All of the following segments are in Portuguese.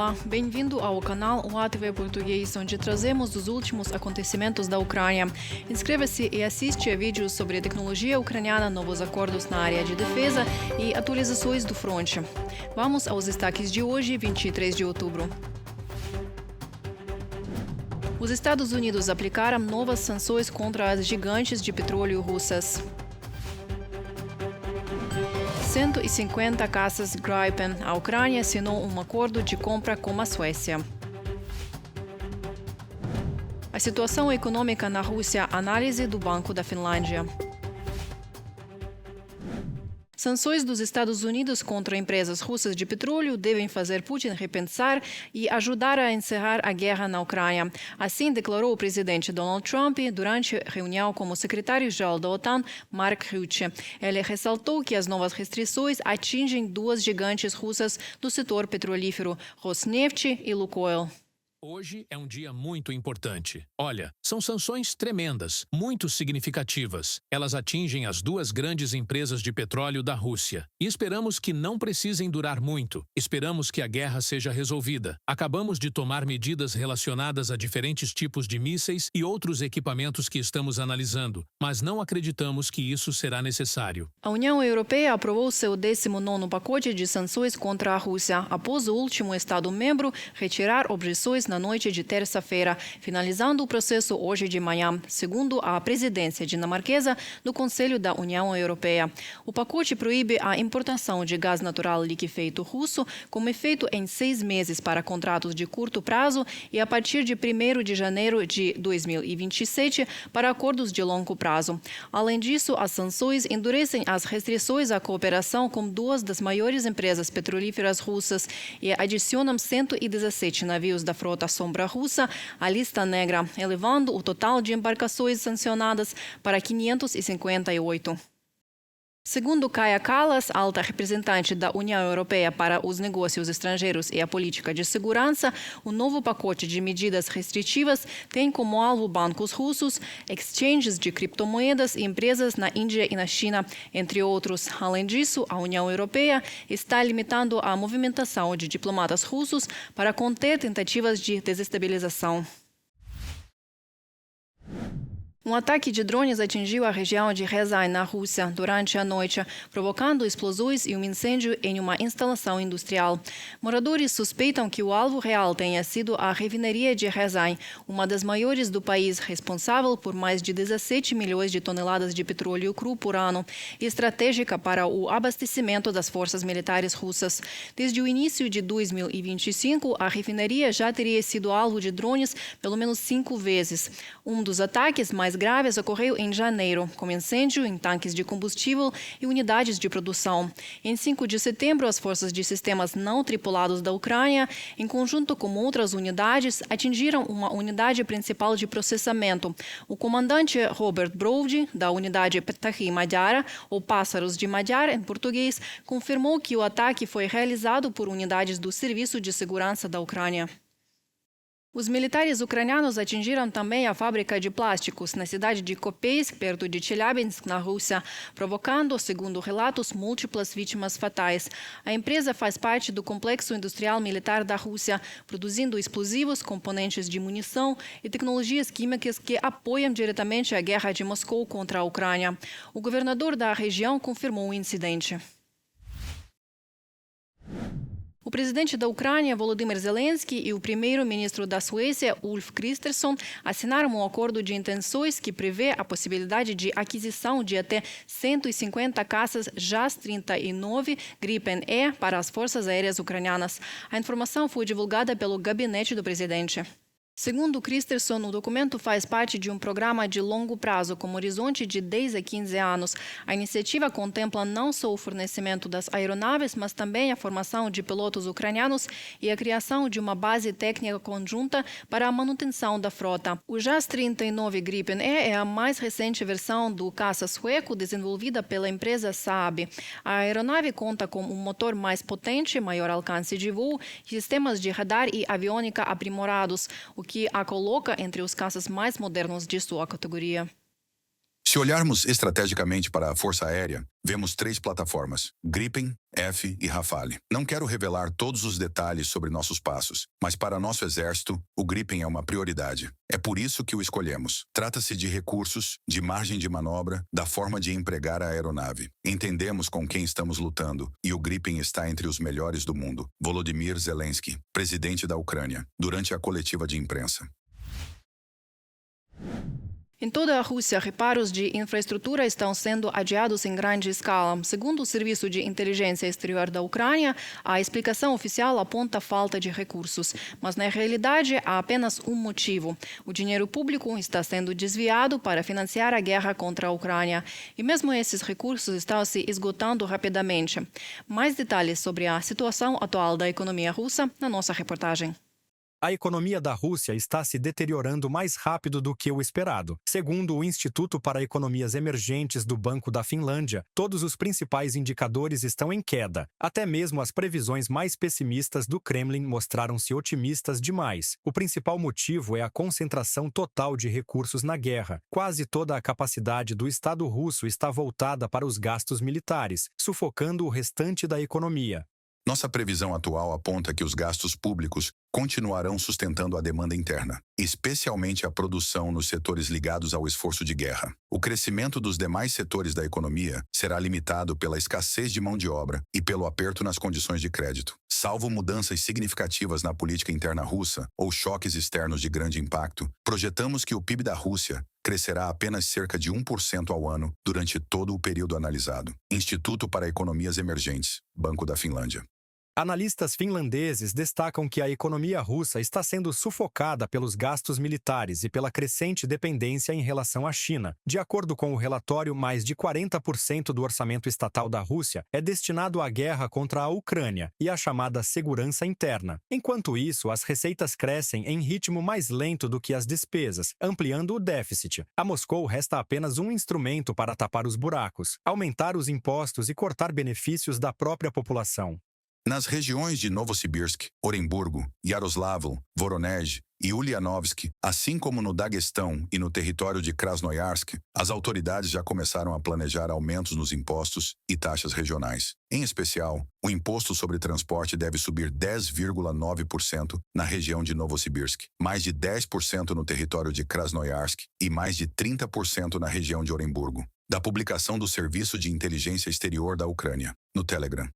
Olá, bem-vindo ao canal UATV Português, onde trazemos os últimos acontecimentos da Ucrânia. Inscreva-se e assiste a vídeos sobre a tecnologia ucraniana, novos acordos na área de defesa e atualizações do fronte. Vamos aos destaques de hoje, 23 de outubro. Os Estados Unidos aplicaram novas sanções contra as gigantes de petróleo russas. 150 caças Gripen. A Ucrânia assinou um acordo de compra com a Suécia. A situação econômica na Rússia. Análise do Banco da Finlândia. Sanções dos Estados Unidos contra empresas russas de petróleo devem fazer Putin repensar e ajudar a encerrar a guerra na Ucrânia. Assim declarou o presidente Donald Trump durante reunião com o secretário-geral da OTAN, Mark Rutte. Ele ressaltou que as novas restrições atingem duas gigantes russas do setor petrolífero, Rosneft e Lukoil. Hoje é um dia muito importante. Olha, são sanções tremendas, muito significativas. Elas atingem as duas grandes empresas de petróleo da Rússia. E esperamos que não precisem durar muito. Esperamos que a guerra seja resolvida. Acabamos de tomar medidas relacionadas a diferentes tipos de mísseis e outros equipamentos que estamos analisando, mas não acreditamos que isso será necessário. A União Europeia aprovou seu 19º pacote de sanções contra a Rússia, após o último Estado-membro retirar objeções na noite de terça-feira, finalizando o processo hoje de manhã, segundo a presidência dinamarquesa do Conselho da União Europeia. O pacote proíbe a importação de gás natural liquefeito russo, com efeito em 6 meses para contratos de curto prazo e a partir de 1º de janeiro de 2027 para acordos de longo prazo. Além disso, as sanções endurecem as restrições à cooperação com duas das maiores empresas petrolíferas russas e adicionam 117 navios da frota sombra russa à lista negra, elevando o total de embarcações sancionadas para 558. Segundo Kaja Kallas, alta representante da União Europeia para os negócios estrangeiros e a política de segurança, o novo pacote de medidas restritivas tem como alvo bancos russos, exchanges de criptomoedas e empresas na Índia e na China, entre outros. Além disso, a União Europeia está limitando a movimentação de diplomatas russos para conter tentativas de desestabilização. Um ataque de drones atingiu a região de Ryazan, na Rússia, durante a noite, provocando explosões e um incêndio em uma instalação industrial. Moradores suspeitam que o alvo real tenha sido a refinaria de Ryazan, uma das maiores do país, responsável por mais de 17 milhões de toneladas de petróleo cru por ano e estratégica para o abastecimento das forças militares russas. Desde o início de 2025, a refinaria já teria sido alvo de drones pelo menos 5 vezes. Um dos ataques mais graves ocorreu em janeiro, com incêndio em tanques de combustível e unidades de produção. Em 5 de setembro, as forças de sistemas não tripulados da Ucrânia, em conjunto com outras unidades, atingiram uma unidade principal de processamento. O comandante Robert Brody, da unidade Ptahi Magyara, ou Pássaros de Magyar em português, confirmou que o ataque foi realizado por unidades do Serviço de Segurança da Ucrânia. Os militares ucranianos atingiram também a fábrica de plásticos na cidade de Kopeisk, perto de Chelyabinsk, na Rússia, provocando, segundo relatos, múltiplas vítimas fatais. A empresa faz parte do complexo industrial militar da Rússia, produzindo explosivos, componentes de munição e tecnologias químicas que apoiam diretamente a guerra de Moscou contra a Ucrânia. O governador da região confirmou o incidente. O presidente da Ucrânia, Volodymyr Zelensky, e o primeiro-ministro da Suécia, Ulf Kristersson, assinaram um acordo de intenções que prevê a possibilidade de aquisição de até 150 caças JAS-39 Gripen-E para as forças aéreas ucranianas. A informação foi divulgada pelo gabinete do presidente. Segundo Kristersson, o documento faz parte de um programa de longo prazo, com horizonte de 10 a 15 anos. A iniciativa contempla não só o fornecimento das aeronaves, mas também a formação de pilotos ucranianos e a criação de uma base técnica conjunta para a manutenção da frota. O JAS-39 Gripen-E é a mais recente versão do caça sueco, desenvolvida pela empresa Saab. A aeronave conta com um motor mais potente, maior alcance de voo, sistemas de radar e aviônica aprimorados, o que a coloca entre os caças mais modernos de sua categoria. Se olharmos estrategicamente para a Força Aérea, vemos 3 plataformas, Gripen, F e Rafale. Não quero revelar todos os detalhes sobre nossos passos, mas para nosso exército, o Gripen é uma prioridade. É por isso que o escolhemos. Trata-se de recursos, de margem de manobra, da forma de empregar a aeronave. Entendemos com quem estamos lutando, e o Gripen está entre os melhores do mundo. Volodymyr Zelensky, presidente da Ucrânia, durante a coletiva de imprensa. Em toda a Rússia, reparos de infraestrutura estão sendo adiados em grande escala. Segundo o Serviço de Inteligência Exterior da Ucrânia, a explicação oficial aponta a falta de recursos. Mas, na realidade, há apenas um motivo. O dinheiro público está sendo desviado para financiar a guerra contra a Ucrânia. E mesmo esses recursos estão se esgotando rapidamente. Mais detalhes sobre a situação atual da economia russa na nossa reportagem. A economia da Rússia está se deteriorando mais rápido do que o esperado. Segundo o Instituto para Economias Emergentes do Banco da Finlândia, todos os principais indicadores estão em queda. Até mesmo as previsões mais pessimistas do Kremlin mostraram-se otimistas demais. O principal motivo é a concentração total de recursos na guerra. Quase toda a capacidade do Estado russo está voltada para os gastos militares, sufocando o restante da economia. Nossa previsão atual aponta que os gastos públicos continuarão sustentando a demanda interna, especialmente a produção nos setores ligados ao esforço de guerra. O crescimento dos demais setores da economia será limitado pela escassez de mão de obra e pelo aperto nas condições de crédito. Salvo mudanças significativas na política interna russa ou choques externos de grande impacto, projetamos que o PIB da Rússia crescerá apenas cerca de 1% ao ano durante todo o período analisado. Instituto para Economias Emergentes, Banco da Finlândia. Analistas finlandeses destacam que a economia russa está sendo sufocada pelos gastos militares e pela crescente dependência em relação à China. De acordo com o relatório, mais de 40% do orçamento estatal da Rússia é destinado à guerra contra a Ucrânia e à chamada segurança interna. Enquanto isso, as receitas crescem em ritmo mais lento do que as despesas, ampliando o déficit. A Moscou resta apenas um instrumento para tapar os buracos, aumentar os impostos e cortar benefícios da própria população. Nas regiões de Novosibirsk, Oremburgo, Yaroslavl, Voronezh e Ulyanovsk, assim como no Daguestão e no território de Krasnoyarsk, as autoridades já começaram a planejar aumentos nos impostos e taxas regionais. Em especial, o imposto sobre transporte deve subir 10,9% na região de Novosibirsk, mais de 10% no território de Krasnoyarsk e mais de 30% na região de Oremburgo. Da publicação do Serviço de Inteligência Exterior da Ucrânia, no Telegram.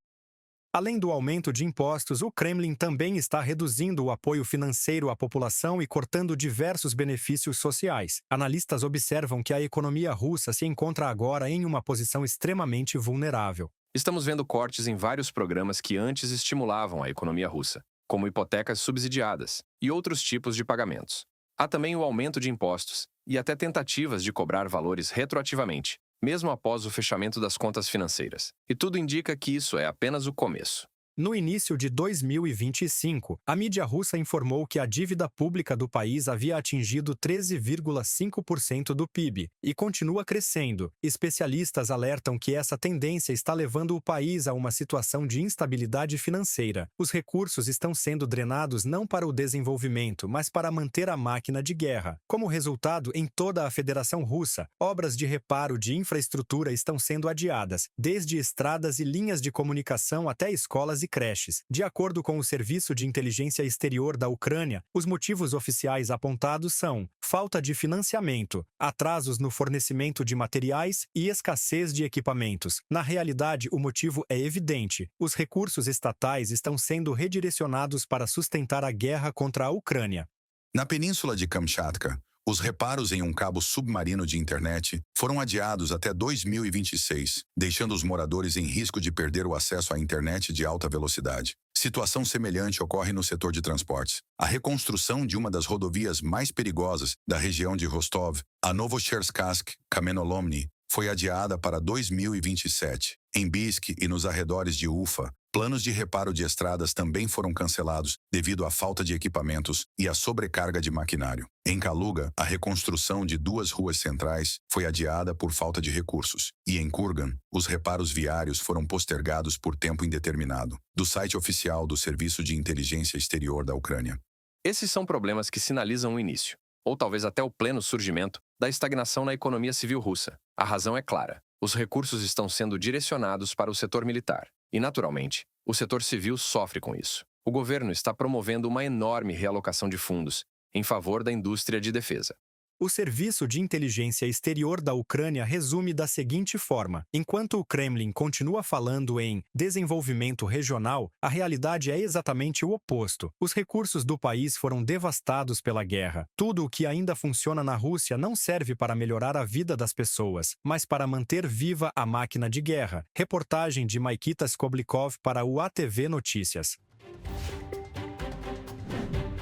Além do aumento de impostos, o Kremlin também está reduzindo o apoio financeiro à população e cortando diversos benefícios sociais. Analistas observam que a economia russa se encontra agora em uma posição extremamente vulnerável. Estamos vendo cortes em vários programas que antes estimulavam a economia russa, como hipotecas subsidiadas e outros tipos de pagamentos. Há também o aumento de impostos e até tentativas de cobrar valores retroativamente, mesmo após o fechamento das contas financeiras. E tudo indica que isso é apenas o começo. No início de 2025, a mídia russa informou que a dívida pública do país havia atingido 13,5% do PIB e continua crescendo. Especialistas alertam que essa tendência está levando o país a uma situação de instabilidade financeira. Os recursos estão sendo drenados não para o desenvolvimento, mas para manter a máquina de guerra. Como resultado, em toda a Federação Russa, obras de reparo de infraestrutura estão sendo adiadas, desde estradas e linhas de comunicação até escolas e creches. De acordo com o Serviço de Inteligência Exterior da Ucrânia, os motivos oficiais apontados são falta de financiamento, atrasos no fornecimento de materiais e escassez de equipamentos. Na realidade, o motivo é evidente. Os recursos estatais estão sendo redirecionados para sustentar a guerra contra a Ucrânia. Na península de Kamchatka, os reparos em um cabo submarino de internet foram adiados até 2026, deixando os moradores em risco de perder o acesso à internet de alta velocidade. Situação semelhante ocorre no setor de transportes. A reconstrução de uma das rodovias mais perigosas da região de Rostov, a Novocherkassk-Kamenolomny, foi adiada para 2027. Em Bisk e nos arredores de Ufa, planos de reparo de estradas também foram cancelados devido à falta de equipamentos e à sobrecarga de maquinário. Em Kaluga, a reconstrução de 2 ruas centrais foi adiada por falta de recursos. E em Kurgan, os reparos viários foram postergados por tempo indeterminado. Do site oficial do Serviço de Inteligência Exterior da Ucrânia. Esses são problemas que sinalizam o início, ou talvez até o pleno surgimento, da estagnação na economia civil russa. A razão é clara. Os recursos estão sendo direcionados para o setor militar. E, naturalmente, o setor civil sofre com isso. O governo está promovendo uma enorme realocação de fundos em favor da indústria de defesa. O Serviço de Inteligência Exterior da Ucrânia resume da seguinte forma: enquanto o Kremlin continua falando em desenvolvimento regional, a realidade é exatamente o oposto. Os recursos do país foram devastados pela guerra. Tudo o que ainda funciona na Rússia não serve para melhorar a vida das pessoas, mas para manter viva a máquina de guerra. Reportagem de Maikita Skoblikov para o ATV Notícias.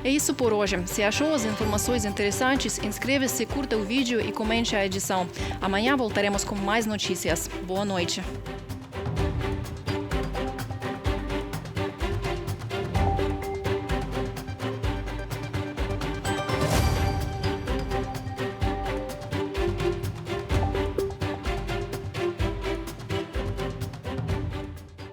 É isso por hoje. Se achou as informações interessantes, inscreva-se, curta o vídeo e comente a edição. Amanhã voltaremos com mais notícias. Boa noite.